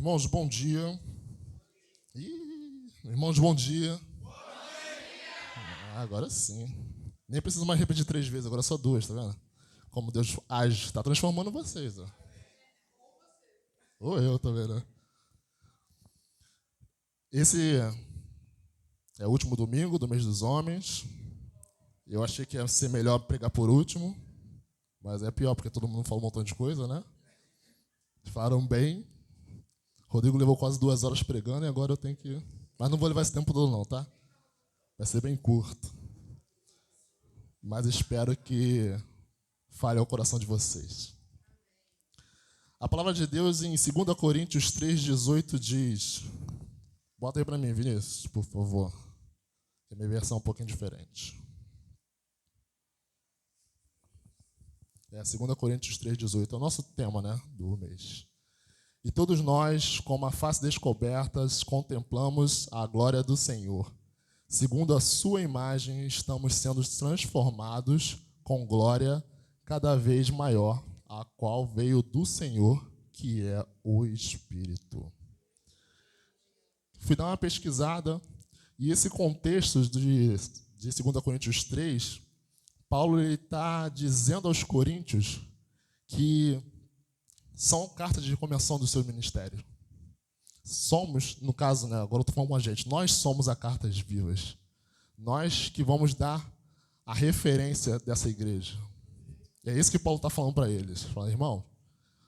Irmãos, bom dia. Irmãos, bom dia. Agora sim. Nem preciso mais repetir 3 vezes, agora só 2, tá vendo? Como Deus age, está transformando vocês. Ó. Ou eu, tá vendo? Esse é o último domingo do mês dos homens. Eu achei que ia ser melhor pregar por último, mas é pior, porque todo mundo fala um montão de coisa, né? Falaram bem. Rodrigo levou quase 2 horas pregando e agora eu tenho que... Mas não vou levar esse tempo todo não, tá? Vai ser bem curto. Mas espero que fale ao coração de vocês. A palavra de Deus em 2 Coríntios 3,18 diz... Bota aí para mim, Vinícius, por favor. Que a minha versão é um pouquinho diferente. É 2 Coríntios 3,18. É o nosso tema, né, do mês. E todos nós, com a face descoberta, contemplamos a glória do Senhor. Segundo a sua imagem, estamos sendo transformados com glória cada vez maior, a qual veio do Senhor, que é o Espírito. Fui dar uma pesquisada, e esse contexto de 2 Coríntios 3, Paulo está dizendo aos coríntios que são cartas de recomendação do seu ministério. Somos, no caso, né, agora eu estou falando com a gente, nós somos as cartas vivas. Nós que vamos dar a referência dessa igreja. E é isso que Paulo está falando para eles. Fala, irmão,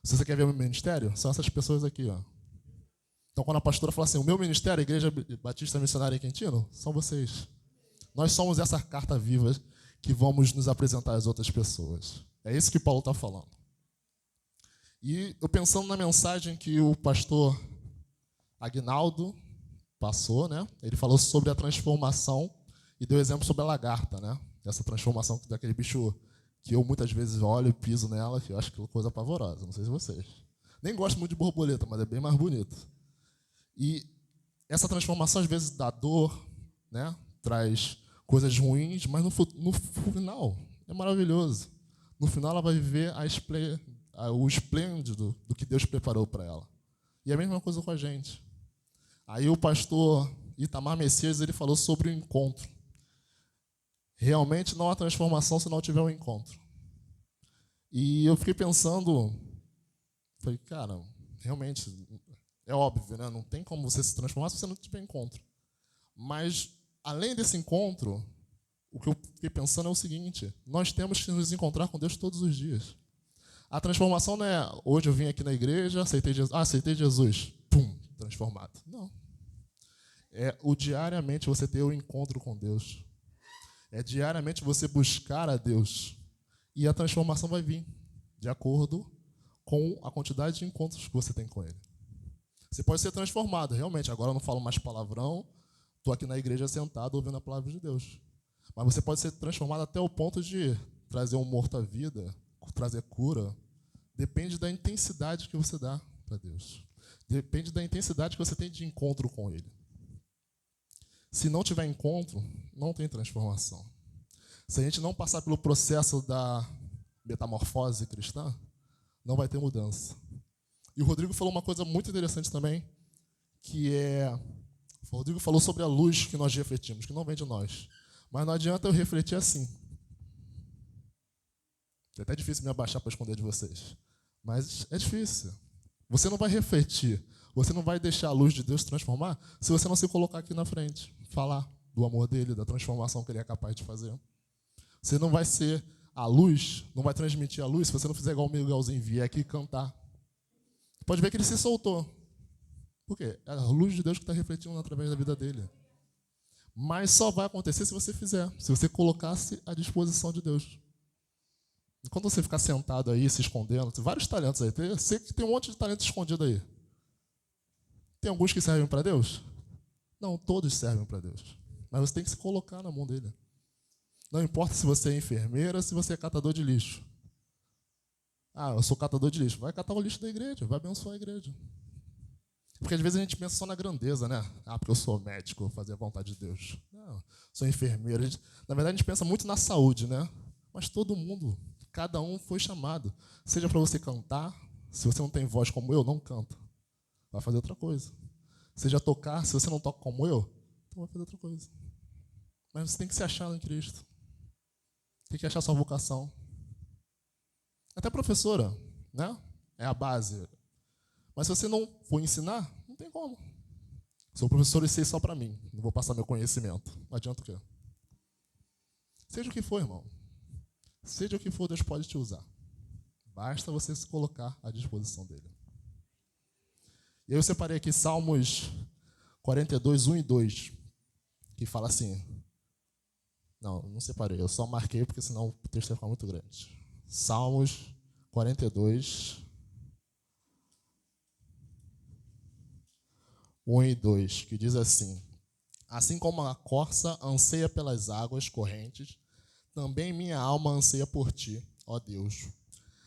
se você quer ver o meu ministério, são essas pessoas aqui, ó. Então, quando a pastora fala assim, o meu ministério, a Igreja Batista Missionária em Quintino, são vocês. Nós somos essa carta viva que vamos nos apresentar às outras pessoas. É isso que Paulo está falando. E eu pensando na mensagem que o pastor Aguinaldo passou, né? Ele falou sobre a transformação e deu exemplo sobre a lagarta, né? Essa transformação daquele bicho que eu muitas vezes olho e piso nela, que eu acho que é coisa pavorosa, não sei se vocês. Nem gosto muito de borboleta, mas é bem mais bonito. E essa transformação às vezes dá dor, né? Traz coisas ruins, mas no final é maravilhoso. No final ela vai viver o esplêndido do que Deus preparou para ela. E é a mesma coisa com a gente. Aí o pastor Itamar Messias, ele falou sobre o encontro. Realmente não há transformação se não tiver um encontro. E eu fiquei pensando, falei, cara, realmente, é óbvio, né? Não tem como você se transformar se você não tiver encontro. Mas, além desse encontro, o que eu fiquei pensando é o seguinte, nós temos que nos encontrar com Deus todos os dias. A transformação não é, hoje eu vim aqui na igreja, aceitei Jesus, pum, transformado. Não. É o diariamente você ter o encontro com Deus. É diariamente você buscar a Deus. E a transformação vai vir de acordo com a quantidade de encontros que você tem com Ele. Você pode ser transformado, realmente. Agora eu não falo mais palavrão, estou aqui na igreja sentado ouvindo a palavra de Deus. Mas você pode ser transformado até o ponto de trazer um morto à vida, trazer cura. Depende da intensidade que você dá para Deus. Depende da intensidade que você tem de encontro com Ele. Se não tiver encontro, não tem transformação. Se a gente não passar pelo processo da metamorfose cristã, não vai ter mudança. E o Rodrigo falou uma coisa muito interessante também, que é... O Rodrigo falou sobre a luz que nós refletimos, que não vem de nós. Mas não adianta eu refletir assim. É até difícil me abaixar para esconder de vocês. Mas é difícil. Você não vai refletir, você não vai deixar a luz de Deus transformar se você não se colocar aqui na frente, falar do amor dele, da transformação que ele é capaz de fazer. Você não vai ser a luz, não vai transmitir a luz se você não fizer igual o Miguelzinho, vier aqui cantar. Pode ver que ele se soltou. Por quê? É a luz de Deus que está refletindo através da vida dele. Mas só vai acontecer se você fizer, se você colocar-se à disposição de Deus. Enquanto você ficar sentado aí, se escondendo, tem vários talentos aí. Eu sei que tem um monte de talento escondido aí. Tem alguns que servem para Deus? Não, todos servem para Deus. Mas você tem que se colocar na mão dele. Não importa se você é enfermeira, se você é catador de lixo. Ah, eu sou catador de lixo. Vai catar o lixo da igreja, vai abençoar a igreja. Porque às vezes a gente pensa só na grandeza, né? Ah, porque eu sou médico, vou fazer a vontade de Deus. Não, sou enfermeiro. Na verdade, a gente pensa muito na saúde, né? Mas todo mundo, cada um foi chamado. Seja para você cantar, se você não tem voz como eu, não canta. vai fazer outra coisa. Seja tocar, se você não toca como eu, então vai fazer outra coisa. Mas você tem que se achar em Cristo. Tem que achar sua vocação. Até professora, né? É a base. Mas se você não for ensinar, não tem como. Sou professor e sei só para mim. Não vou passar meu conhecimento. Não adianta o quê? Seja o que for, irmão. Seja o que for, Deus pode te usar. Basta você se colocar à disposição dele. E aí eu separei aqui Salmos 42, 1 e 2, que fala assim. Não separei, eu só marquei porque senão o texto ia ficar muito grande. Salmos 42, 1 e 2, que diz assim: assim como a corça anseia pelas águas correntes, também minha alma anseia por ti, ó Deus.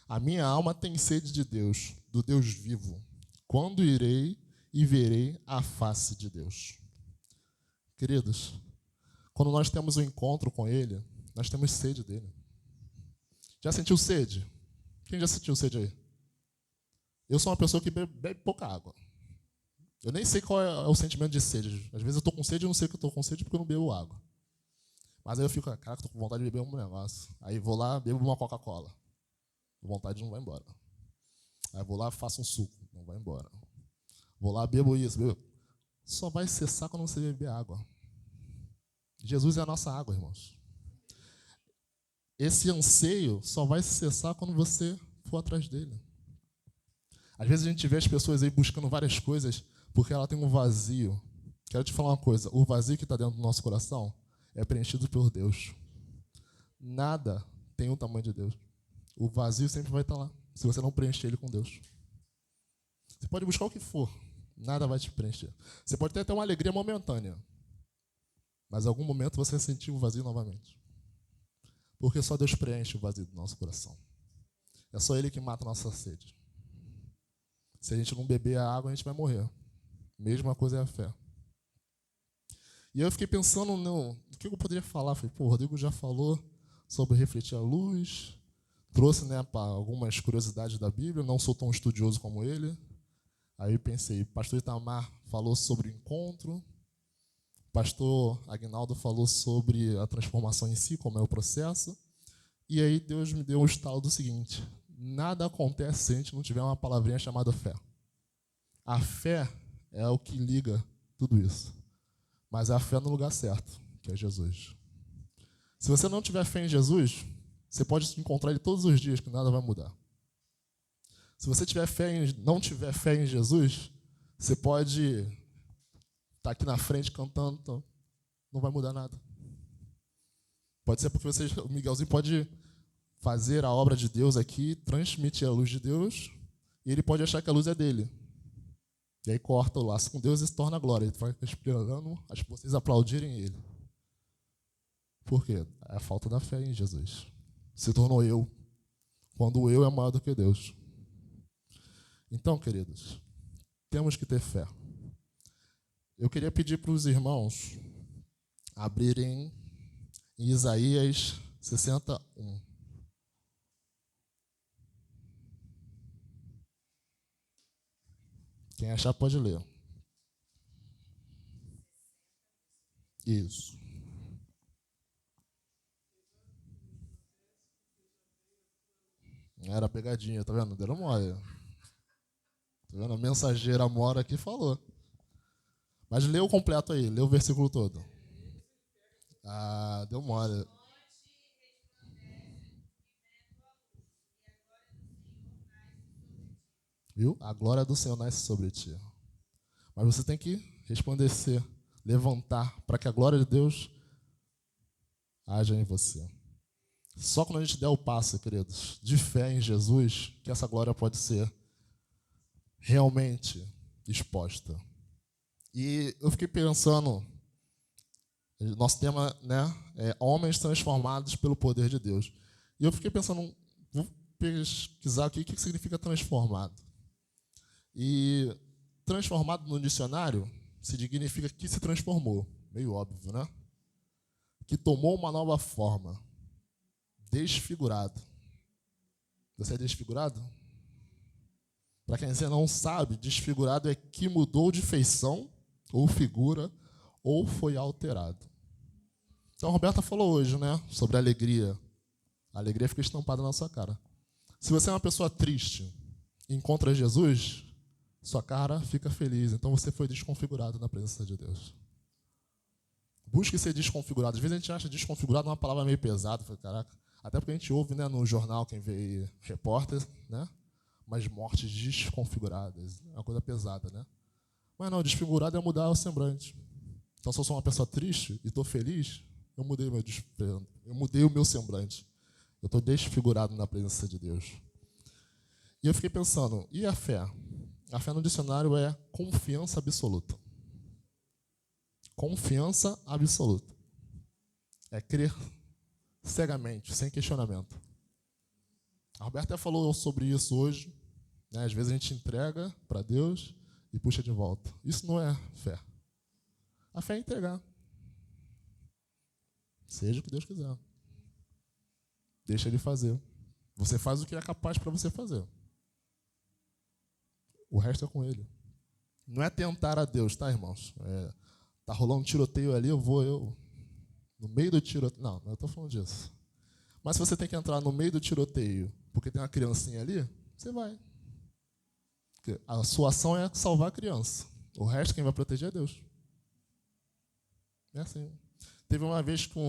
A minha alma tem sede de Deus, do Deus vivo. Quando irei e verei a face de Deus? Queridos, quando nós temos um encontro com Ele, nós temos sede dele. Já sentiu sede? Quem já sentiu sede aí? Eu sou uma pessoa que bebe pouca água. Eu nem sei qual é o sentimento de sede. Às vezes eu estou com sede e não sei que eu estou com sede porque eu não bebo água. Mas aí eu fico, caraca, estou com vontade de beber um negócio. Aí vou lá, bebo uma Coca-Cola. A vontade não vai embora. Aí vou lá, faço um suco. Não vai embora. Vou lá, bebo isso, bebo. Só vai cessar quando você beber água. Jesus é a nossa água, irmãos. Esse anseio só vai cessar quando você for atrás dele. Às vezes a gente vê as pessoas aí buscando várias coisas porque ela tem um vazio. Quero te falar uma coisa, o vazio que está dentro do nosso coração é preenchido por Deus. Nada tem o tamanho de Deus. O vazio sempre vai estar lá, se você não preencher ele com Deus. Você pode buscar o que for, nada vai te preencher. Você pode ter até uma alegria momentânea, mas em algum momento você vai sentir o vazio novamente. Porque só Deus preenche o vazio do nosso coração. É só Ele que mata a nossa sede. Se a gente não beber a água, a gente vai morrer. Mesma coisa é a fé. E eu fiquei pensando no que eu poderia falar. Falei, o Rodrigo já falou sobre refletir a luz, trouxe, né, algumas curiosidades da Bíblia, não sou tão estudioso como ele. Aí pensei, pastor Itamar falou sobre o encontro, pastor Aguinaldo falou sobre a transformação em si, como é o processo. E aí Deus me deu um estalo do seguinte: nada acontece se a gente não tiver uma palavrinha chamada fé. A fé é o que liga tudo isso. Mas é a fé no lugar certo, que é Jesus. Se você não tiver fé em Jesus, você pode encontrar ele todos os dias, que nada vai mudar. Se você não tiver fé em Jesus, você pode estar aqui na frente cantando, então não vai mudar nada. Pode ser porque o Miguelzinho pode fazer a obra de Deus aqui, transmitir a luz de Deus, e ele pode achar que a luz é dele. E aí corta o laço com Deus e se torna glória. Ele vai esperando vocês aplaudirem ele. Por quê? É a falta da fé em Jesus. Se tornou eu, quando o eu é maior do que Deus. Então, queridos, temos que ter fé. Eu queria pedir para os irmãos abrirem em Isaías 61. Quem achar pode ler. Isso. Era pegadinha, tá vendo? Deram mole. Tá vendo? A mensageira mora aqui falou. Mas lê o completo aí, lê o versículo todo. Ah, deu mole. Viu? A glória do Senhor nasce sobre ti. Mas você tem que resplandecer, levantar, para que a glória de Deus haja em você. Só quando a gente der o passo, queridos, de fé em Jesus, que essa glória pode ser realmente exposta. E eu fiquei pensando, nosso tema, né, é homens transformados pelo poder de Deus. E eu fiquei pensando, vou pesquisar aqui o que significa transformado. E transformado no dicionário significa que se transformou, meio óbvio, né? Que tomou uma nova forma, desfigurado. Você é desfigurado? Para quem ainda não sabe, desfigurado é que mudou de feição, ou figura, ou foi alterado. Então, a Roberta falou hoje, né, sobre alegria. A alegria fica estampada na sua cara. Se você é uma pessoa triste e encontra Jesus, sua cara fica feliz. Então, você foi desconfigurado na presença de Deus. Busque ser desconfigurado. Às vezes a gente acha desconfigurado uma palavra meio pesada. Caraca. Até porque a gente ouve, né, no jornal, quem vê repórter, né? Mas mortes desconfiguradas. É uma coisa pesada, né? Mas não, desfigurado é mudar o semblante. Então, se eu sou uma pessoa triste e estou feliz, eu mudei o meu semblante. Eu estou desfigurado na presença de Deus. E eu fiquei pensando, e a fé? A fé no dicionário é confiança absoluta. Confiança absoluta. É crer cegamente, sem questionamento. A Roberta até falou sobre isso hoje. Né? Às vezes a gente entrega para Deus e puxa de volta. Isso não é fé. A fé é entregar. Seja o que Deus quiser. Deixa Ele fazer. Você faz o que é capaz para você fazer. O resto é com Ele. Não é tentar a Deus, tá, irmãos? Tá rolando um tiroteio ali, eu no meio do tiroteio. Não eu estou falando disso. Mas se você tem que entrar no meio do tiroteio porque tem uma criancinha ali, você vai. Porque a sua ação é salvar a criança. O resto, quem vai proteger é Deus. É assim. Teve uma vez que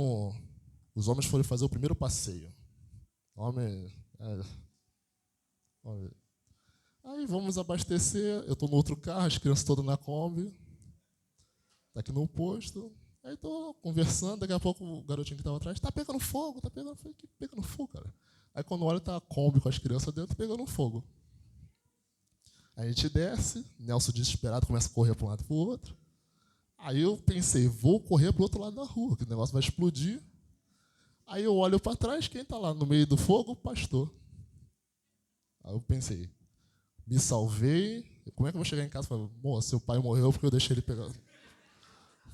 os homens foram fazer o primeiro passeio. Aí vamos abastecer. Eu estou no outro carro, as crianças todas na Kombi. Tá aqui no posto. Aí estou conversando, daqui a pouco o garotinho que estava atrás, está pegando fogo, está pegando fogo. Que pegando fogo, cara? Aí quando olha, tá a Kombi com as crianças dentro pegando fogo. Aí a gente desce, Nelson desesperado começa a correr para um lado e para o outro. Aí eu pensei, vou correr para o outro lado da rua, que o negócio vai explodir. Aí eu olho para trás, quem está lá no meio do fogo? O pastor. Aí eu pensei, me salvei. Como é que eu vou chegar em casa e falar, moça, seu pai morreu porque eu deixei ele pegar?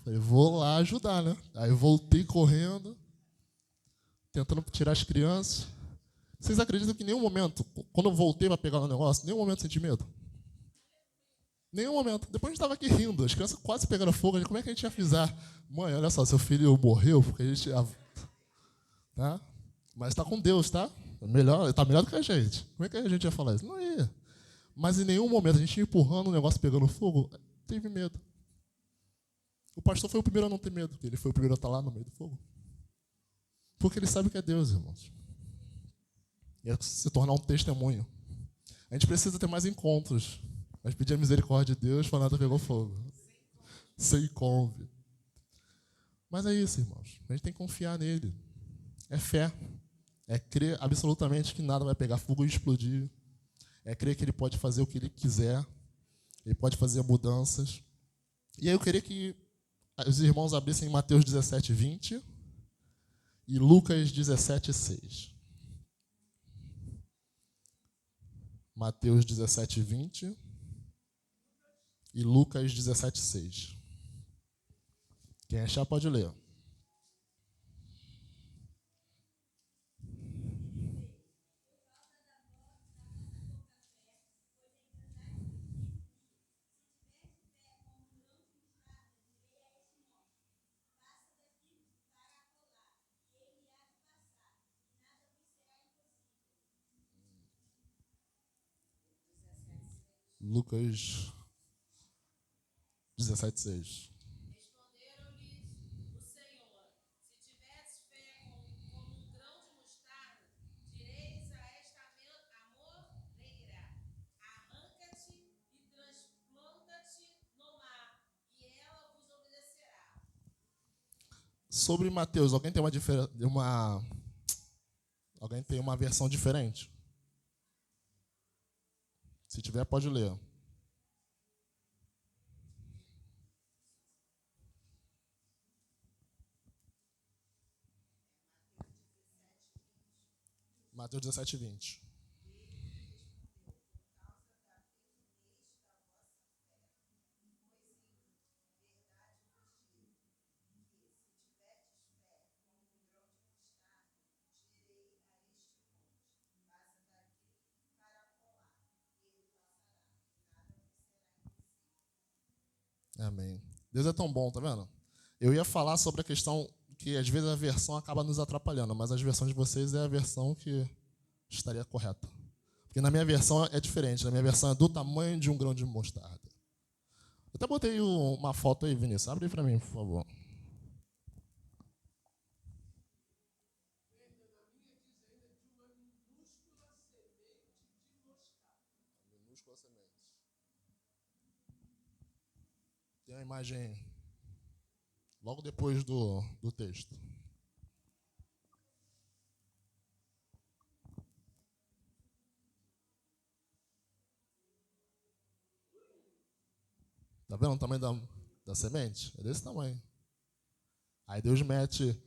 Falei, vou lá ajudar, né? Aí eu voltei correndo, tentando tirar as crianças. Vocês acreditam que em nenhum momento, quando eu voltei para pegar o negócio, em nenhum momento senti medo? Nenhum momento. Depois a gente estava aqui rindo, as crianças quase pegando fogo. Como é que a gente ia avisar? Mãe, olha só, seu filho morreu porque a gente... Tá? Mas está com Deus, tá? Está melhor do que a gente. Como é que a gente ia falar isso? Não ia. Mas em nenhum momento a gente ia empurrando o negócio pegando fogo, teve medo. O pastor foi o primeiro a não ter medo, porque ele foi o primeiro a estar lá no meio do fogo. Porque ele sabe que é Deus, irmãos. E é se tornar um testemunho. A gente precisa ter mais encontros. Mas pedir a misericórdia de Deus, para nada pegou fogo. Sem Kombi. Mas é isso, irmãos. A gente tem que confiar nele. É fé. É crer absolutamente que nada vai pegar fogo e explodir. É crer que ele pode fazer o que ele quiser. Ele pode fazer mudanças. E aí eu queria que os irmãos abrissem Mateus 17, 20 e Lucas 17, 6. Mateus 17, 20 e Lucas 17, 6. Quem achar pode ler. Lucas 17, 6. Responderam-lhes o Senhor: se tiveres fé como um grão de mostarda, direis a esta amoreira: arranca-te e transplanta-te no mar, e ela vos obedecerá. Sobre Mateus, alguém tem alguém tem uma versão diferente? Se tiver, pode ler. Mateus 17, 20. Amém. Deus é tão bom, tá vendo? Eu ia falar sobre a questão que às vezes a versão acaba nos atrapalhando, mas as versões de vocês é a versão que estaria correta. Porque na minha versão é diferente, na minha versão é do tamanho de um grão de mostarda. Eu até botei uma foto aí, Vinícius. Abre aí pra mim, por favor. Minúscula semente. Tem a imagem logo depois do texto. Tá vendo o tamanho da semente? É desse tamanho. Aí Deus mete.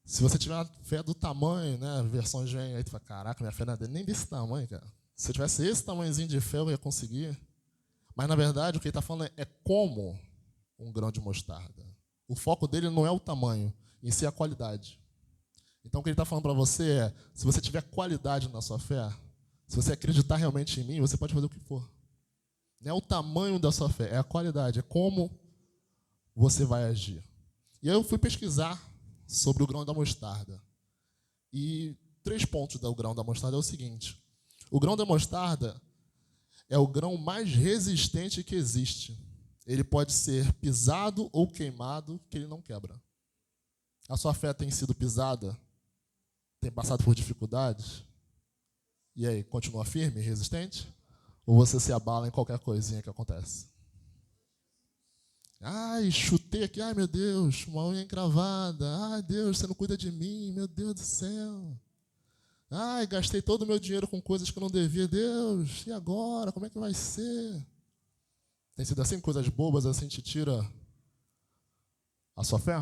Se você tiver uma fé do tamanho, né? Versões vêm aí, tu fala, caraca, minha fé não é nem desse tamanho, cara. Se eu tivesse esse tamanhozinho de fé, eu ia conseguir. Mas, na verdade, o que ele está falando é como um grão de mostarda. O foco dele não é o tamanho, em si é a qualidade. Então, o que ele está falando para você é, se você tiver qualidade na sua fé, se você acreditar realmente em mim, você pode fazer o que for. Não é o tamanho da sua fé, é a qualidade, é como você vai agir. E aí eu fui pesquisar sobre o grão da mostarda. E 3 pontos do grão da mostarda é o seguinte. O grão da mostarda é o grão mais resistente que existe. Ele pode ser pisado ou queimado, que ele não quebra. A sua fé tem sido pisada? Tem passado por dificuldades? E aí, continua firme, resistente? Ou você se abala em qualquer coisinha que acontece? Ai, chutei aqui, ai meu Deus, uma unha encravada. Ai Deus, você não cuida de mim, meu Deus do céu. Ai, gastei todo o meu dinheiro com coisas que eu não devia. Deus, e agora? Como é que vai ser? Tem sido assim, coisas bobas assim te tira a sua fé?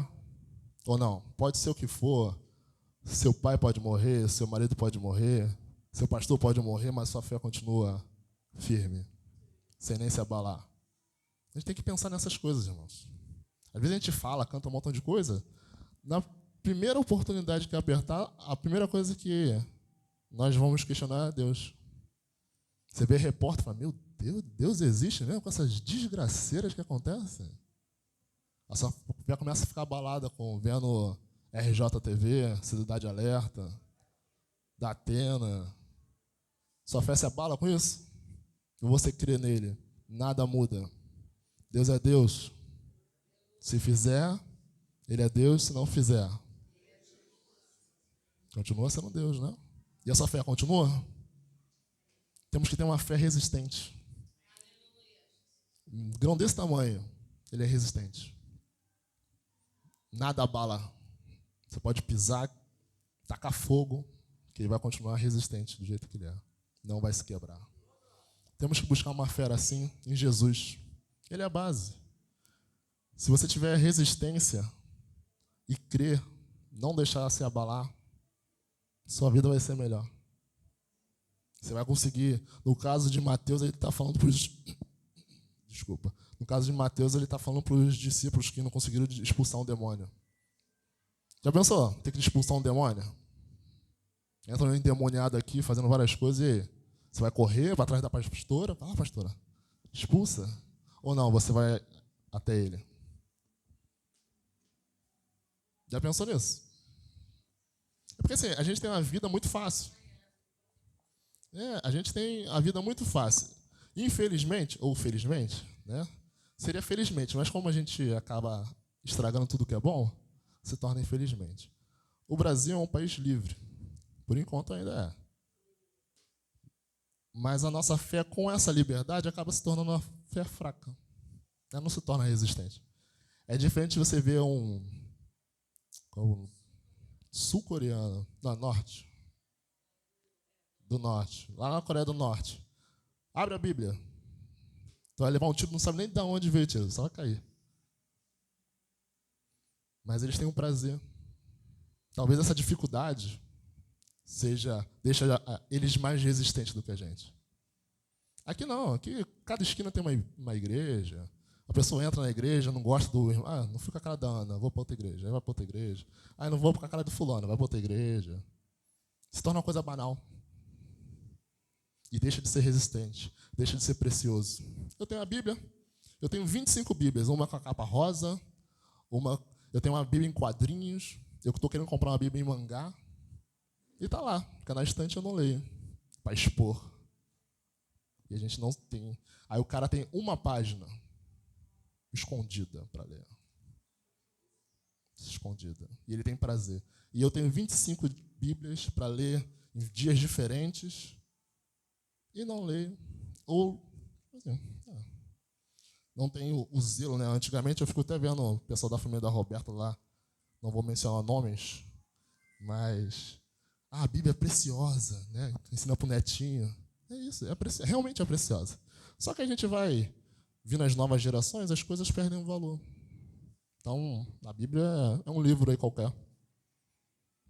Ou não? Pode ser o que for. Seu pai pode morrer, seu marido pode morrer, seu pastor pode morrer, mas sua fé continua firme, sem nem se abalar. A gente tem que pensar nessas coisas, irmãos. Às vezes a gente fala, canta um montão de coisa, na primeira oportunidade que apertar, a primeira coisa que nós vamos questionar é Deus. Você vê repórter e fala, meu Deus, Deus existe mesmo com essas desgraceiras que acontecem? A sua fé começa a ficar abalada com vendo RJTV, Cidade Alerta, da Atena. Sua fé se abala com isso? E você crê nele, nada muda. Deus é Deus. Se fizer, ele é Deus. Se não fizer, continua sendo Deus, né? E a sua fé continua? Temos que ter uma fé resistente. Um grão desse tamanho, ele é resistente. Nada abala. Você pode pisar, tacar fogo, que ele vai continuar resistente do jeito que ele é. Não vai se quebrar. Temos que buscar uma fé assim em Jesus. Ele é a base. Se você tiver resistência e crer, não deixar se abalar, sua vida vai ser melhor. Você vai conseguir. No caso de Mateus, ele está falando para os... Desculpa. No caso de Mateus, ele está falando para os discípulos que não conseguiram expulsar um demônio. Já pensou? Ter que expulsar um demônio? Entra um endemoniado aqui, fazendo várias coisas, e aí? Você vai correr para trás da pastora? Fala, pastora, expulsa. Ou não, você vai até ele? Já pensou nisso? É porque assim, a gente tem uma vida muito fácil. A gente tem a vida muito fácil. Infelizmente, ou felizmente, né? Seria felizmente, mas como a gente acaba estragando tudo que é bom, se torna infelizmente. O Brasil é um país livre. Por enquanto ainda é. Mas a nossa fé com essa liberdade acaba se tornando uma fé fraca. Ela não se torna resistente. É diferente de você ver um sul-coreano, não, norte, do norte, lá na Coreia do Norte. Abre a Bíblia. Tu vai levar um tiro, não sabe nem de onde veio o tiro, só vai cair. Mas eles têm um prazer. Talvez essa dificuldade deixa eles mais resistentes do que a gente. Aqui não, aqui cada esquina tem uma igreja. A pessoa entra na igreja, não gosta do irmão. Ah, não fica com a cara da Ana, vou para outra igreja. Aí vai para outra igreja. Ah, não vou com a cara do fulano, vai para outra igreja. Se torna uma coisa banal. E deixa de ser resistente, deixa de ser precioso. Eu tenho a Bíblia, Eu tenho 25 Bíblias, uma com a capa rosa, eu tenho uma Bíblia em quadrinhos, eu estou querendo comprar uma Bíblia em mangá, e está lá, fica na estante, eu não leio, para expor. E a gente não tem. Aí o cara tem uma página escondida para ler. Escondida. E ele tem prazer. E eu tenho 25 Bíblias para ler em dias diferentes e não leio. Ou, assim, não tenho o zelo, né? Antigamente eu fico até vendo o pessoal da família da Roberta lá, não vou mencionar nomes, mas a Bíblia é preciosa, né? Ensina para o netinho. É isso, realmente é preciosa. Só que a gente vai vir nas novas gerações, as coisas perdem o valor. Então, a Bíblia é um livro aí qualquer.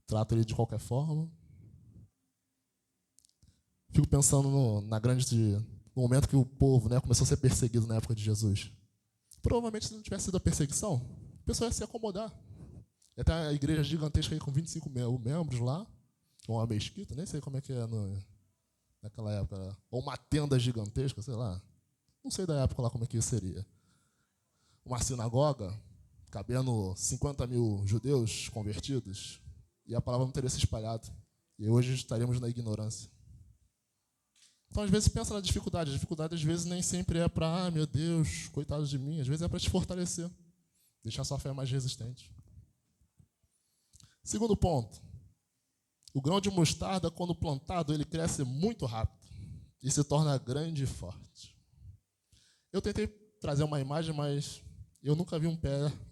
Trata ele de qualquer forma. Fico pensando no momento que o povo, né, começou a ser perseguido na época de Jesus. Provavelmente, se não tivesse sido a perseguição, o pessoal ia se acomodar. Ia ter a igreja gigantesca aí com 25 membros lá, com uma mesquita, nem sei como é que é naquela época. Ou uma tenda gigantesca, sei lá. Não sei da época lá como é que seria. Uma sinagoga, cabendo 50 mil judeus convertidos, e a palavra não teria se espalhado. E hoje estaríamos na ignorância. Então, às vezes, pensa na dificuldade. A dificuldade, às vezes, nem sempre é para, meu Deus, coitado de mim. Às vezes é para te fortalecer. Deixar sua fé mais resistente. Segundo ponto. O grão de mostarda, quando plantado, ele cresce muito rápido e se torna grande e forte. Eu tentei trazer uma imagem, mas eu nunca vi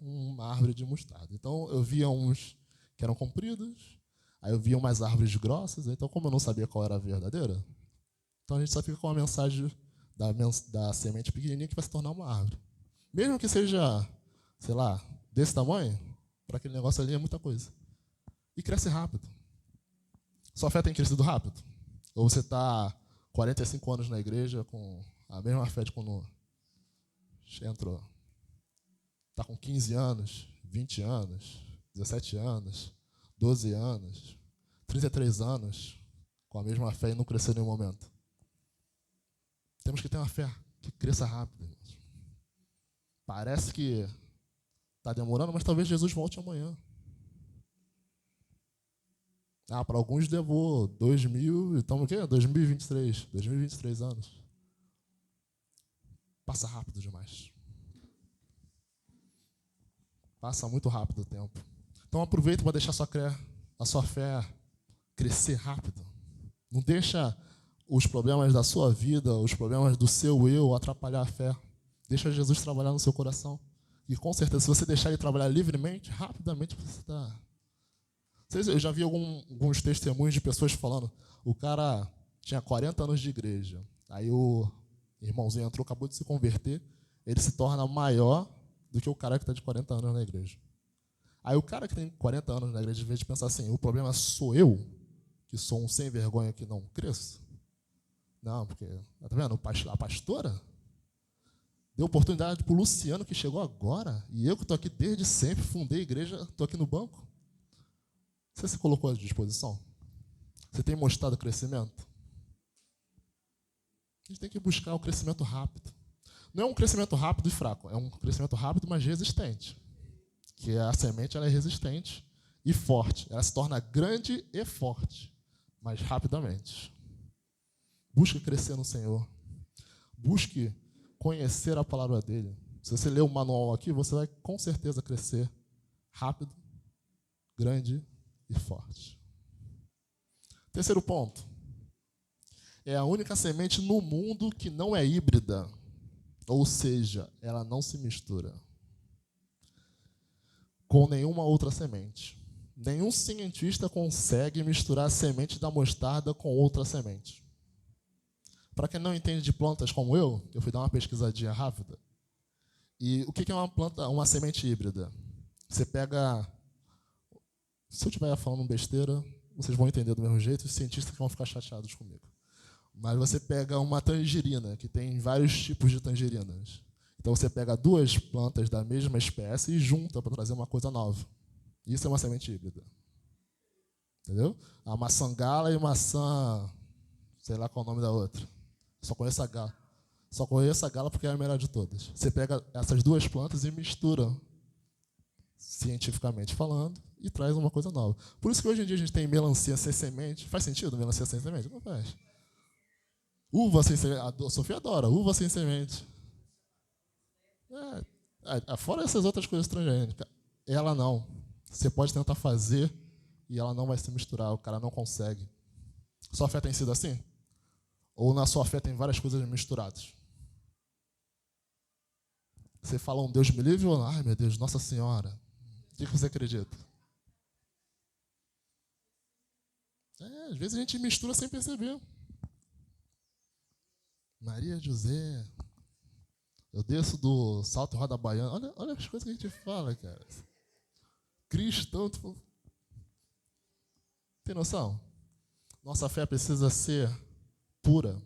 uma árvore de mostarda. Então, eu via uns que eram compridos, aí eu via umas árvores grossas. Então, como eu não sabia qual era a verdadeira, então a gente só fica com a mensagem da semente pequenininha que vai se tornar uma árvore. Mesmo que seja, sei lá, desse tamanho, para aquele negócio ali é muita coisa. E cresce rápido. Sua fé tem crescido rápido? Ou você está 45 anos na igreja com a mesma fé de quando entrou? Está com 15 anos, 20 anos, 17 anos, 12 anos, 33 anos, com a mesma fé e não cresceu em nenhum momento. Temos que ter uma fé que cresça rápido, irmãos. Parece que está demorando, mas talvez Jesus volte amanhã. Para alguns levou 2023 anos. Passa rápido demais. Passa muito rápido o tempo. Então aproveita para deixar a sua fé crescer rápido. Não deixa os problemas da sua vida, os problemas do seu eu atrapalhar a fé. Deixa Jesus trabalhar no seu coração. E com certeza, se você deixar ele trabalhar livremente, rapidamente você está... Eu já vi alguns testemunhos de pessoas falando, o cara tinha 40 anos de igreja, aí o irmãozinho entrou, acabou de se converter, ele se torna maior do que o cara que está de 40 anos na igreja. Aí o cara que tem 40 anos na igreja, em vez de pensar assim, o problema sou eu, que sou um sem vergonha que não cresço. Não, porque, tá vendo, a pastora deu oportunidade para o Luciano, que chegou agora, e eu que estou aqui desde sempre, fundei a igreja, estou aqui no banco. Você se colocou à disposição? Você tem mostrado crescimento? A gente tem que buscar o crescimento rápido. Não é um crescimento rápido e fraco, é um crescimento rápido, mas resistente. Que a semente ela é resistente e forte. Ela se torna grande e forte, mas rapidamente. Busque crescer no Senhor. Busque conhecer a palavra dele. Se você ler o manual aqui, você vai com certeza crescer rápido, grande e forte. Terceiro ponto. É a única semente no mundo que não é híbrida. Ou seja, ela não se mistura com nenhuma outra semente. Nenhum cientista consegue misturar a semente da mostarda com outra semente. Para quem não entende de plantas como eu fui dar uma pesquisadinha rápida. E o que é uma semente híbrida? Você pega... Se eu estiver falando besteira, vocês vão entender do mesmo jeito, os cientistas vão ficar chateados comigo. Mas você pega uma tangerina, que tem vários tipos de tangerinas. Então você pega duas plantas da mesma espécie e junta para trazer uma coisa nova. Isso é uma semente híbrida. Entendeu? A maçã gala e maçã... sei lá qual é o nome da outra. Só conheço a gala. Só conheço a gala porque é a melhor de todas. Você pega essas duas plantas e mistura, cientificamente falando, e traz uma coisa nova. Por isso que hoje em dia a gente tem melancia sem semente. Faz sentido melancia sem semente? Não faz. Uva sem semente. A Sofia adora uva sem semente. Fora essas outras coisas transgênicas. Ela não. Você pode tentar fazer e ela não vai se misturar. O cara não consegue. Sua fé tem sido assim? Ou na sua fé tem várias coisas misturadas? Você fala um Deus me livre ou ai meu Deus, Nossa Senhora. O que você acredita? Às vezes a gente mistura sem perceber. Maria José. Eu desço do salto e roda baiana. Olha as coisas que a gente fala, cara. Cristão. Tem noção? Nossa fé precisa ser pura.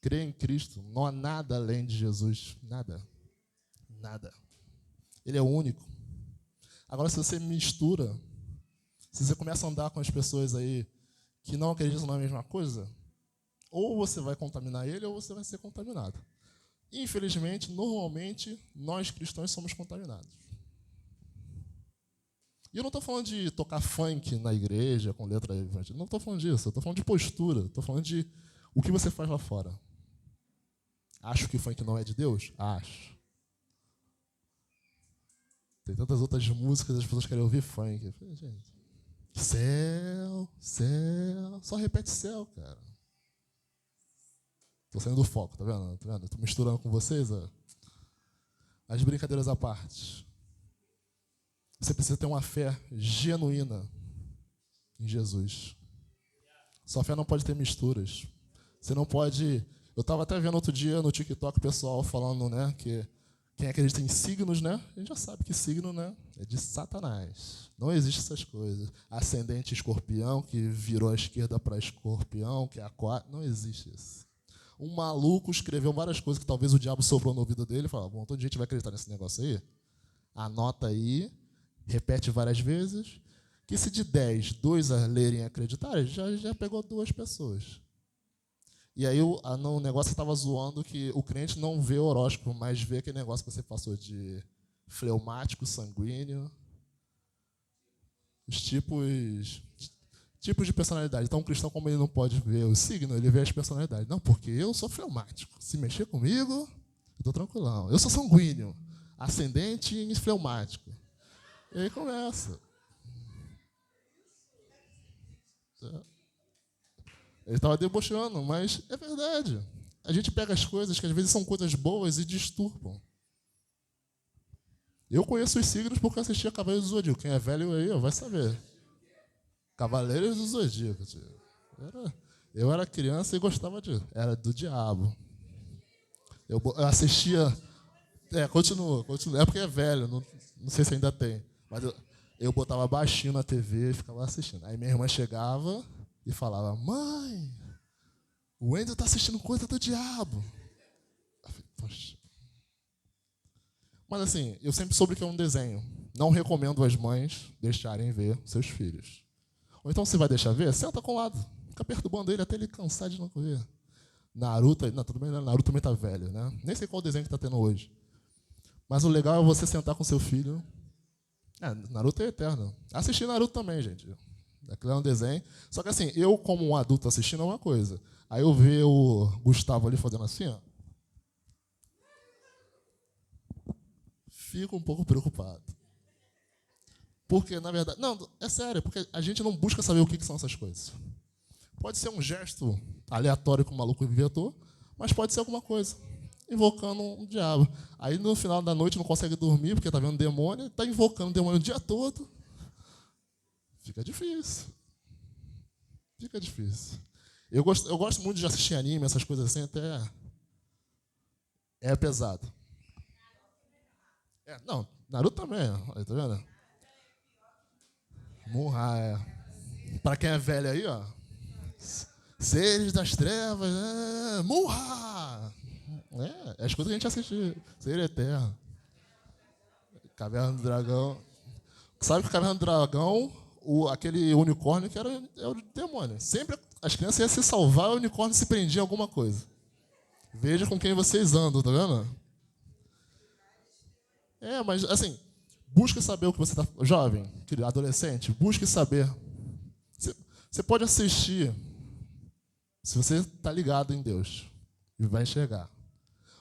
Crer em Cristo. Não há nada além de Jesus. Nada. Nada. Ele é o único. Agora, se você mistura, se você começa a andar com as pessoas aí que não acreditam na mesma coisa, ou você vai contaminar ele, ou você vai ser contaminado. Infelizmente, normalmente, nós cristãos somos contaminados. E eu não estou falando de tocar funk na igreja, com letra evangélica. Não estou falando disso. Eu estou falando de postura. Estou falando de o que você faz lá fora. Acho que o funk não é de Deus? Acho. Tem tantas outras músicas, as pessoas querem ouvir funk. Eu falei, gente, céu, céu. Só repete céu, cara. Estou saindo do foco, tá vendo? Estou misturando com vocês. Ó. As brincadeiras à parte. Você precisa ter uma fé genuína em Jesus. Sua fé não pode ter misturas. Você não pode... Eu estava até vendo outro dia no TikTok o pessoal falando, né, que quem acredita em signos, né, a gente já sabe que signo, né, é de Satanás. Não existe essas coisas. Ascendente escorpião, que virou à esquerda para escorpião, que é aquário. Não existe isso. Um maluco escreveu várias coisas que talvez o diabo soprou no ouvido dele e falou, bom, todo dia a gente vai acreditar nesse negócio aí. Anota aí, repete várias vezes, que se de 10, 2 a lerem e acreditarem, já pegou 2 pessoas. E aí o negócio estava zoando que o crente não vê horóscopo, mas vê aquele negócio que você passou de fleumático, sanguíneo, os tipos de personalidade. Então, um cristão, como ele não pode ver o signo, ele vê as personalidades. Não, porque eu sou fleumático. Se mexer comigo, eu estou tranquilão. Eu sou sanguíneo, ascendente em fleumático. E aí começa. Ele estava debochando, mas é verdade. A gente pega as coisas que às vezes são coisas boas e disturbam. Eu conheço os signos porque eu assistia Cavaleiros do Zodíaco. Quem é velho aí vai saber. Cavaleiros do Zodíaco. Eu era criança e gostava disso. Era do diabo. Eu assistia... continua. É porque é velho, não sei se ainda tem. Mas eu botava baixinho na TV e ficava assistindo. Aí minha irmã chegava e falava, mãe, o Wendel está assistindo coisa do diabo. Eu falei, poxa. Mas assim, eu sempre soube que é um desenho. Não recomendo as mães deixarem ver seus filhos. Ou então você vai deixar ver, senta com o lado. Fica perturbando ele até ele cansar de não correr. Naruto, não, tudo bem, Naruto também tá velho, né? Nem sei qual desenho que tá tendo hoje. Mas o legal é você sentar com seu filho. Naruto é eterno. Assistir Naruto também, gente. Aquilo é um desenho. Só que assim, eu como um adulto assistindo é uma coisa. Aí eu ver o Gustavo ali fazendo assim, ó. Fico um pouco preocupado. Porque, na verdade... Não, é sério, porque a gente não busca saber o que são essas coisas. Pode ser um gesto aleatório que o maluco inventou, mas pode ser alguma coisa, invocando um diabo. Aí, no final da noite, não consegue dormir, porque está vendo demônio, está invocando o demônio o dia todo. Fica difícil. Fica difícil. Eu gosto muito de assistir anime, essas coisas assim, até... É pesado. Não, Naruto também, ó, tá vendo? Murra, Para quem é velho aí, ó. Seres das trevas, Murra! É as coisas que a gente assiste. Ser eterno. Caverna do Dragão. Sabe que Caverna do Dragão, aquele unicórnio que era o demônio. Sempre as crianças iam se salvar, o unicórnio se prendia em alguma coisa. Veja com quem vocês andam, tá vendo? Mas assim, busque saber o que você está... Jovem, querido, adolescente, busque saber. Você pode assistir, se você está ligado em Deus, e vai enxergar.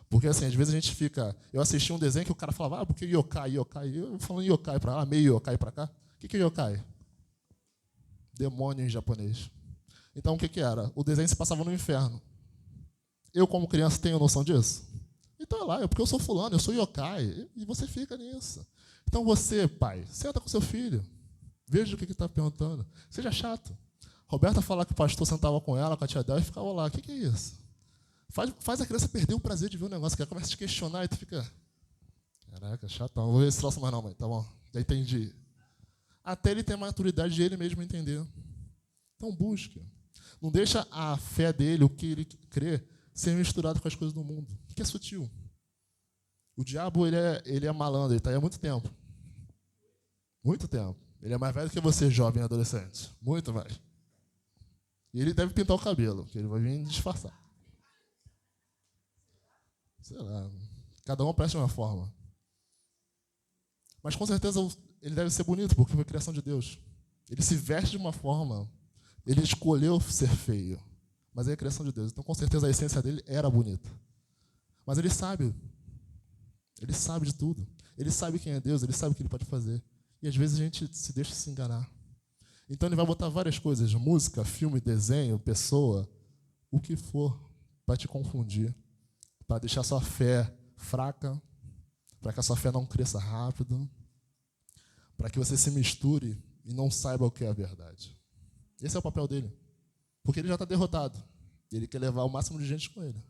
Porque assim, às vezes a gente fica... Eu assisti um desenho que o cara falava, porque yokai, yokai. Eu falando yokai pra lá, meio yokai pra cá. O que é yokai? Demônio em japonês. Então o que era? O desenho se passava no inferno. Eu, como criança, tenho noção disso? Então é lá, porque eu sou fulano, eu sou yokai. E você fica nisso. Então você, pai, senta com seu filho. Veja o que ele está perguntando. Seja chato. Roberta fala que o pastor sentava com ela, com a tia Del, e ficava lá. O que é isso? Faz a criança perder o prazer de ver o negócio, que ela começa a te questionar e tu fica... Caraca, chatão. Não vou ver esse troço mais não, mãe. Tá bom, já entendi. Até ele ter a maturidade de ele mesmo entender. Então busque. Não deixa a fé dele, o que ele crê, ser misturado com as coisas do mundo. Que é sutil. O diabo, ele é malandro, ele está aí há muito tempo. Muito tempo. Ele é mais velho que você, jovem adolescente. Muito mais. E ele deve pintar o cabelo, que ele vai vir disfarçar. Sei lá. Cada um presta de uma forma. Mas com certeza ele deve ser bonito, porque foi criação de Deus. Ele se veste de uma forma. Ele escolheu ser feio. Mas é a criação de Deus. Então, com certeza, a essência dele era bonita. Mas ele sabe. Ele sabe de tudo. Ele sabe quem é Deus, ele sabe o que ele pode fazer. E às vezes a gente se deixa se enganar. Então ele vai botar várias coisas, música, filme, desenho, pessoa, o que for, para te confundir, para deixar sua fé fraca, para que a sua fé não cresça rápido, para que você se misture e não saiba o que é a verdade. Esse é o papel dele. Porque ele já está derrotado. Ele quer levar o máximo de gente com ele.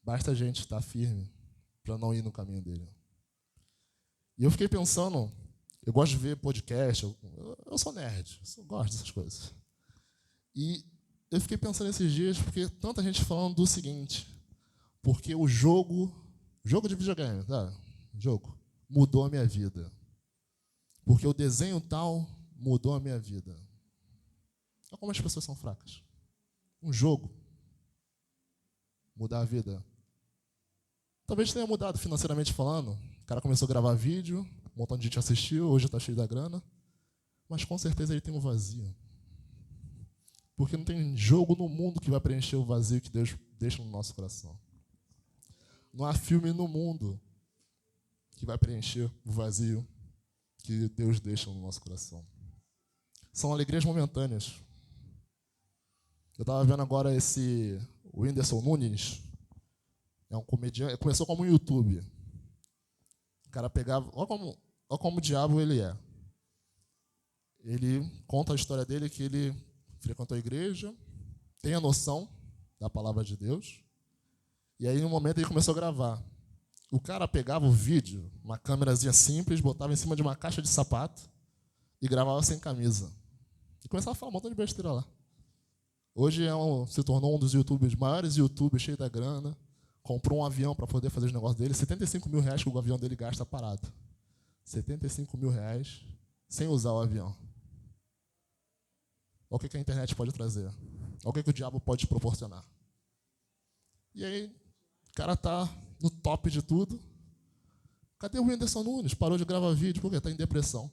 Basta a gente estar firme para não ir no caminho dele. E eu fiquei pensando, eu gosto de ver podcast, eu sou nerd, eu gosto dessas coisas. E eu fiquei pensando esses dias, porque tanta gente falando do seguinte, porque o jogo de videogame, tá? Jogo, mudou a minha vida. Porque o desenho tal mudou a minha vida. Olha como as pessoas são fracas. Um jogo mudar a vida. Talvez tenha mudado financeiramente falando. O cara começou a gravar vídeo, um montão de gente assistiu, hoje está cheio da grana. Mas com certeza ele tem um vazio. Porque não tem jogo no mundo que vai preencher o vazio que Deus deixa no nosso coração. Não há filme no mundo que vai preencher o vazio que Deus deixa no nosso coração. São alegrias momentâneas. Eu estava vendo agora o Whindersson Nunes, é um comediante, começou como um YouTube. O cara pegava, olha como o diabo ele é. Ele conta a história dele que ele frequentou a igreja, tem a noção da palavra de Deus, e aí no momento ele começou a gravar. O cara pegava o vídeo, uma câmerazinha simples, botava em cima de uma caixa de sapato e gravava sem camisa. E começava a falar um montão de besteira lá. Hoje se tornou um dos maiores youtubers, cheio da grana. Comprou um avião para poder fazer os negócios dele. 75 mil reais que o avião dele gasta parado. 75 mil reais sem usar o avião. Olha o que a internet pode trazer. Olha o que o diabo pode te proporcionar. E aí, o cara está no top de tudo. Cadê o Whindersson Nunes? Parou de gravar vídeo. Por quê? Está em depressão.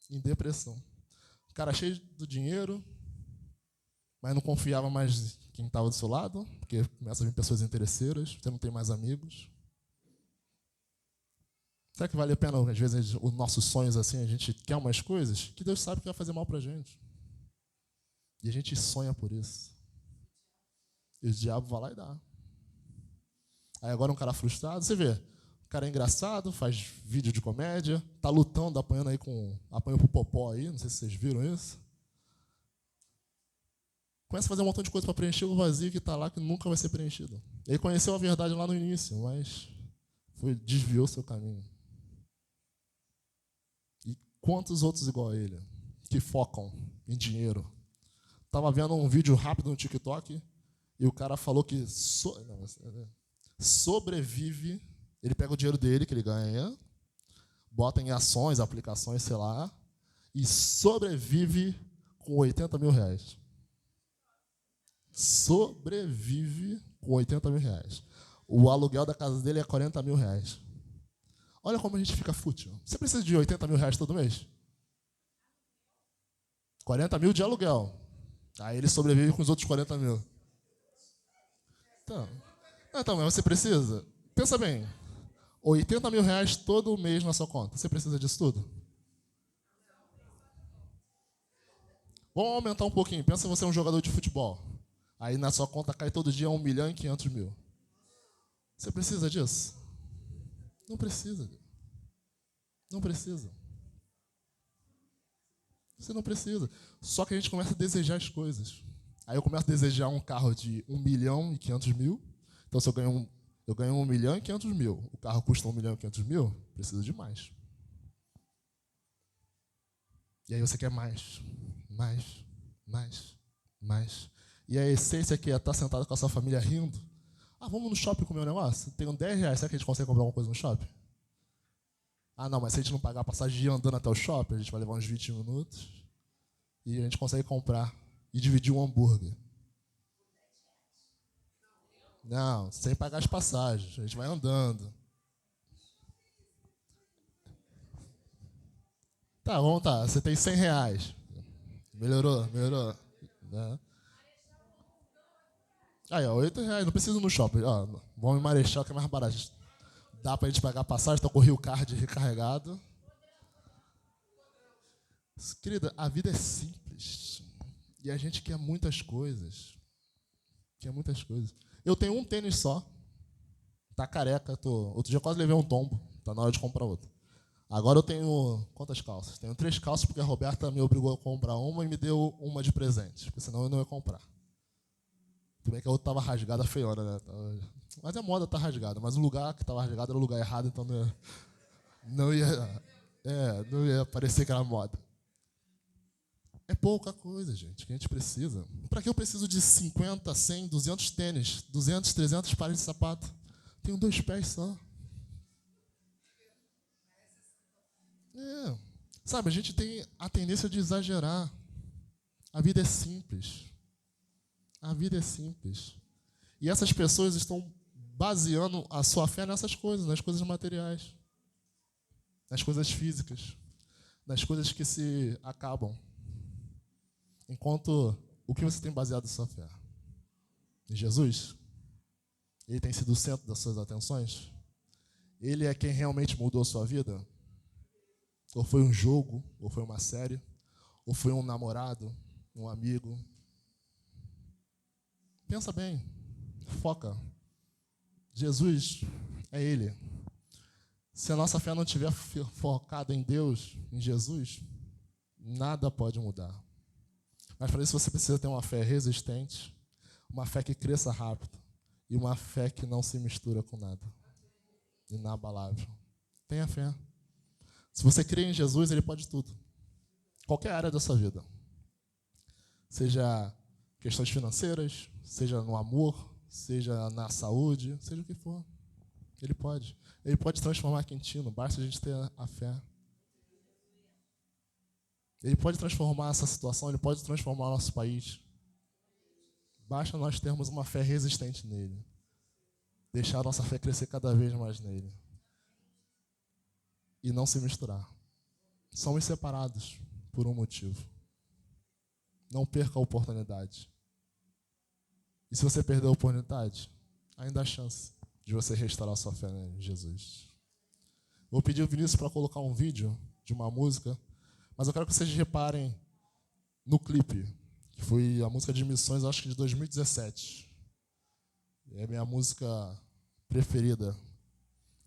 Em depressão. O cara cheio do dinheiro, mas não confiava mais em quem estava do seu lado, porque começa a vir pessoas interesseiras, você não tem mais amigos. Será que vale a pena, às vezes, os nossos sonhos assim, a gente quer umas coisas que Deus sabe que vai fazer mal pra gente. E a gente sonha por isso. E o diabo vai lá e dá. Aí agora um cara frustrado, você vê, o cara é engraçado, faz vídeo de comédia, tá lutando, apanhando aí apanhou pro Popó aí, não sei se vocês viram isso. Começa a fazer um montão de coisa para preencher o vazio que está lá, que nunca vai ser preenchido. Ele conheceu a verdade lá no início, mas desviou seu caminho. E quantos outros igual a ele, que focam em dinheiro? Estava vendo um vídeo rápido no TikTok e o cara falou que sobrevive. Ele pega o dinheiro dele, que ele ganha, bota em ações, aplicações, sei lá, e sobrevive com 80 mil reais. Sobrevive com 80 mil reais. O aluguel da casa dele é 40 mil reais. Olha como a gente fica fútil. Você precisa de 80 mil reais todo mês? 40 mil de aluguel. Aí ele sobrevive com os outros 40 mil. Então, mas você precisa? Pensa bem. 80 mil reais todo mês na sua conta. Você precisa disso tudo? Vamos aumentar um pouquinho. Pensa você é um jogador de futebol. Aí na sua conta cai todo dia 1.500.000. Você precisa disso? Não precisa. Não precisa. Você não precisa. Só que a gente começa a desejar as coisas. Aí eu começo a desejar um carro de 1.500.000. Então se eu ganho 1.500.000, o carro custa 1.500.000, preciso de mais. E aí você quer mais. E a essência aqui é estar sentado com a sua família rindo. Vamos no shopping comer um negócio? Tenho 10 reais, será que a gente consegue comprar alguma coisa no shopping? Não, mas se a gente não pagar a passagem de ir andando até o shopping, a gente vai levar uns 20 minutos e a gente consegue comprar e dividir um hambúrguer. Não, sem pagar as passagens, a gente vai andando. Vamos você tem 100 reais. Melhorou. Né? Aí, 8 reais, não precisa ir no shopping. Vamos em Marechal, que é mais barato. Dá pra gente pagar a passagem, tá com o Rio Card recarregado. Querida, a vida é simples. E a gente quer muitas coisas. Eu tenho um tênis só. Tá careca. Outro dia eu quase levei um tombo. Tá na hora de comprar outro. Agora eu tenho... Quantas calças? Tenho 3 calças, porque a Roberta me obrigou a comprar uma e me deu uma de presente. Porque senão eu não ia comprar. Tudo bem que a outra estava rasgada, feiona, né? Mas a moda tá rasgada. Mas o lugar que estava rasgado era o lugar errado, então não ia parecer que era moda. É pouca coisa, gente, que a gente precisa. Para que eu preciso de 50, 100, 200 tênis, 200, 300 pares de sapato? Tenho 2 pés só. Sabe, a gente tem a tendência de exagerar. A vida é simples. E essas pessoas estão baseando a sua fé nessas coisas, nas coisas materiais, nas coisas físicas, nas coisas que se acabam. Enquanto, o que você tem baseado a sua fé? Em Jesus? Ele tem sido o centro das suas atenções? Ele é quem realmente mudou a sua vida? Ou foi um jogo? Ou foi uma série? Ou foi um namorado? Um amigo? Pensa bem. Foca. Jesus é Ele. Se a nossa fé não estiver focada em Deus, em Jesus, nada pode mudar. Mas para isso você precisa ter uma fé resistente, uma fé que cresça rápido e uma fé que não se mistura com nada. Inabalável. Tenha fé. Se você crê em Jesus, Ele pode tudo. Qualquer área da sua vida. Seja questões financeiras, seja no amor, seja na saúde, seja o que for. Ele pode. Ele pode transformar Quintino, basta a gente ter a fé. Ele pode transformar essa situação, Ele pode transformar o nosso país. Basta nós termos uma fé resistente nele. Deixar a nossa fé crescer cada vez mais nele. E não se misturar. Somos separados por um motivo. Não perca a oportunidade. E se você perder a oportunidade, ainda há chance de você restaurar a sua fé em Jesus. Vou pedir ao Vinícius para colocar um vídeo de uma música, mas eu quero que vocês reparem no clipe, que foi a música de missões, acho que de 2017. É a minha música preferida.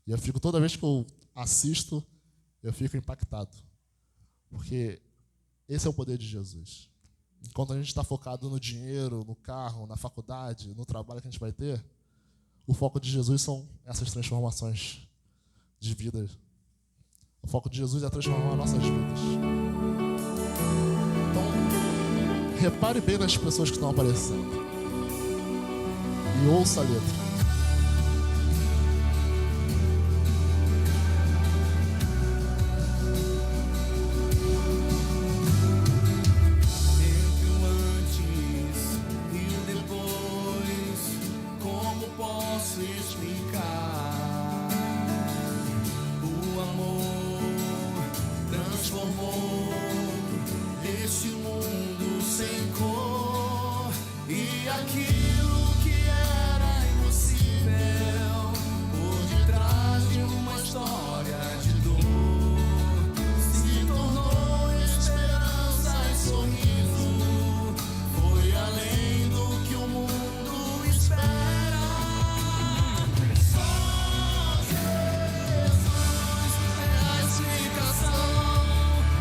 E eu fico, toda vez que eu assisto, eu fico impactado. Porque esse é o poder de Jesus. Enquanto a gente está focado no dinheiro, no carro, na faculdade, no trabalho que a gente vai ter, o foco de Jesus são essas transformações de vida. O foco de Jesus é transformar nossas vidas. Então, repare bem nas pessoas que estão aparecendo. E ouça a letra. posso explicar. O amor transformou esse mundo sem cor, e aquilo que era impossível por detrás de uma história de dor se tornou esperança e sorriso. Foi além do que o mundo espera. Só Jesus é a explicação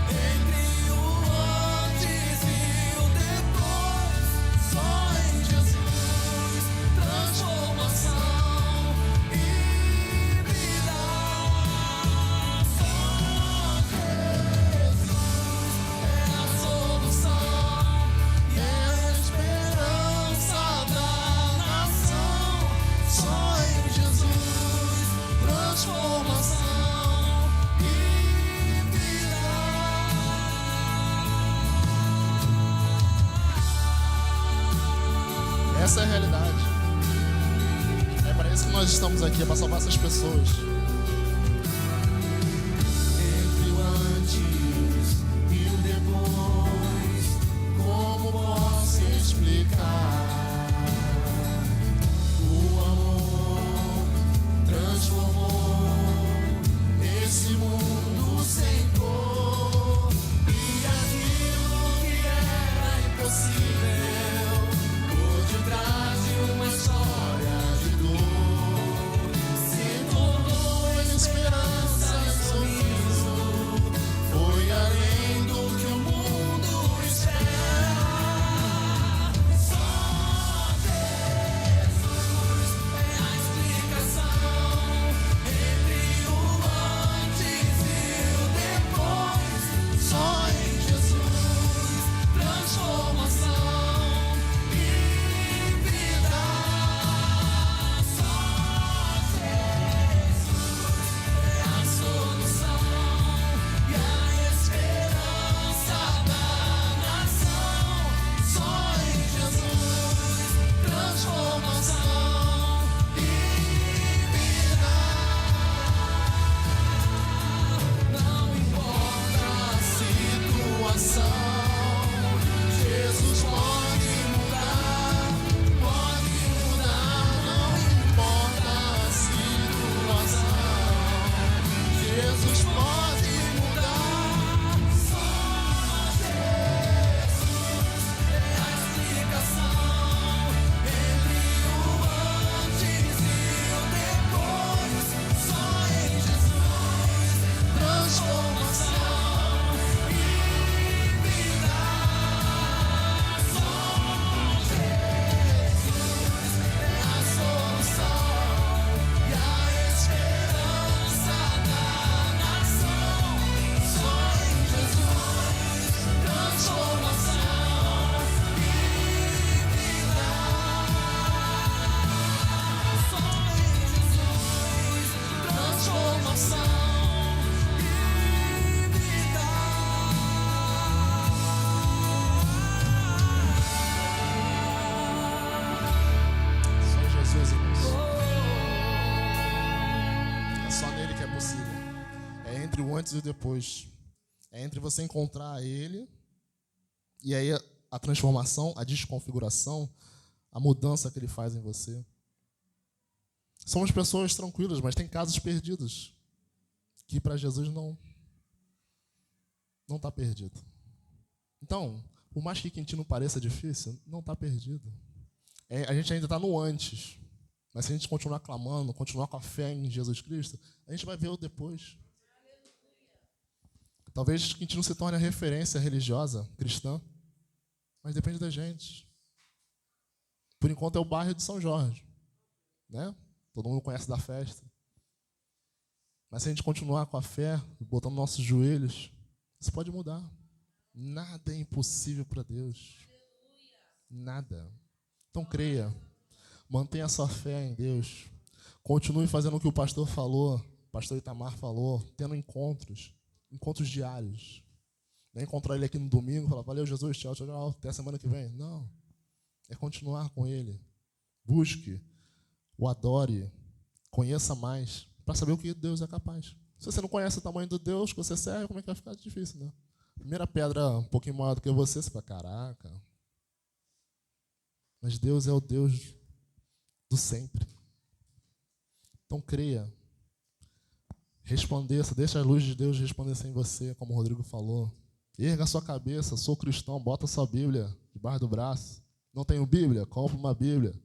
entre o antes e o depois. Só em Jesus, transformação e vida. Só Jesus é a solução e é a esperança da nação. Só em Jesus, transformação e vida. Essa é a realidade. É para isso que nós estamos aqui, é para salvar essas pessoas. Entre o antes e o depois, como posso explicar? O amor transformou esse mundo sem cor, e aquilo que era impossível por detrás de uma história de dor se tornou esperança e sorriso. Foi além do que o mundo espera. Só Jesus é a explicação entre o antes e o depois. Só em Jesus, transformação e vida. Só Jesus é a solução e a esperança da nação. Só em Jesus, transformação e vida. Não importa a situação, Jesus pode mudar, pode mudar. Não importa a situação, Jesus pode mudar. Só Jesus é a explicação entre o antes e o depois. Só em Jesus, transformação e vida. Só Jesus é a solução e a esperança da nação. Só em Jesus, transformação e vida. Só em Jesus, transformação e vida. Só em Jesus, irmãos. É só nele que é possível. É entre o antes e o depois. É entre você encontrar ele e aí a transformação, a desconfiguração, a mudança que ele faz em você. Somos pessoas tranquilas, mas tem casos perdidos que para Jesus não está perdido. Então, por mais que Quintino pareça difícil, não está perdido. A gente ainda está no antes. Mas se a gente continuar clamando, continuar com a fé em Jesus Cristo, a gente vai ver o depois. Talvez Quintino se torne a referência religiosa, cristã, mas depende da gente. Por enquanto é o bairro de São Jorge, né? Todo mundo conhece da festa. Mas se a gente continuar com a fé, botando nossos joelhos, isso pode mudar. Nada é impossível para Deus. Nada. Então creia. Mantenha a sua fé em Deus. Continue fazendo o que o pastor falou, o pastor Itamar falou, tendo encontros diários. Não é encontrar ele aqui no domingo e falar, valeu Jesus, tchau, tchau, até a semana que vem. Não. É continuar com ele. Busque o adore, conheça mais, para saber o que Deus é capaz. Se você não conhece o tamanho do Deus que você serve, como é que vai ficar difícil, né? Primeira pedra um pouquinho maior do que você fala, caraca. Mas Deus é o Deus do sempre. Então creia. Resplandeça, deixa a luz de Deus resplandecer em você, como o Rodrigo falou. Erga a sua cabeça, sou cristão, bota a sua Bíblia debaixo do braço. Não tenho Bíblia? Compra uma Bíblia.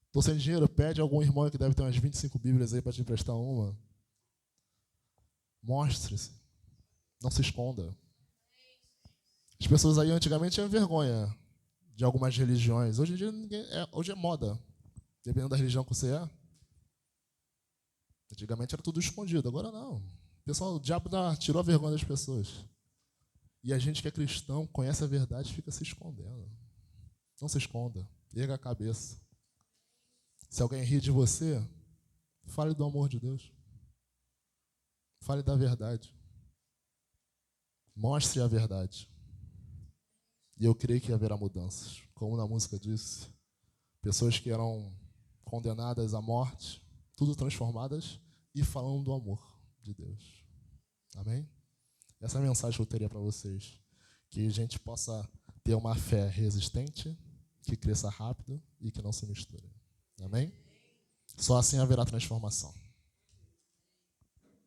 Estou sem dinheiro? Pede a algum irmão que deve ter umas 25 Bíblias aí para te emprestar uma. Mostre-se. Não se esconda. As pessoas aí antigamente tinham vergonha de algumas religiões. Hoje em dia hoje é moda. Dependendo da religião que você é. Antigamente era tudo escondido, agora não. O diabo tirou a vergonha das pessoas. E a gente que é cristão, conhece a verdade, fica se escondendo. Não se esconda, erga a cabeça. Se alguém rir de você, fale do amor de Deus. Fale da verdade. Mostre a verdade. E eu creio que haverá mudanças. Como na música disse, pessoas que eram condenadas à morte, tudo transformadas e falando do amor de Deus. Amém? Essa é a mensagem que eu teria para vocês. Que a gente possa ter uma fé resistente, que cresça rápido e que não se misture. Amém? Só assim haverá transformação.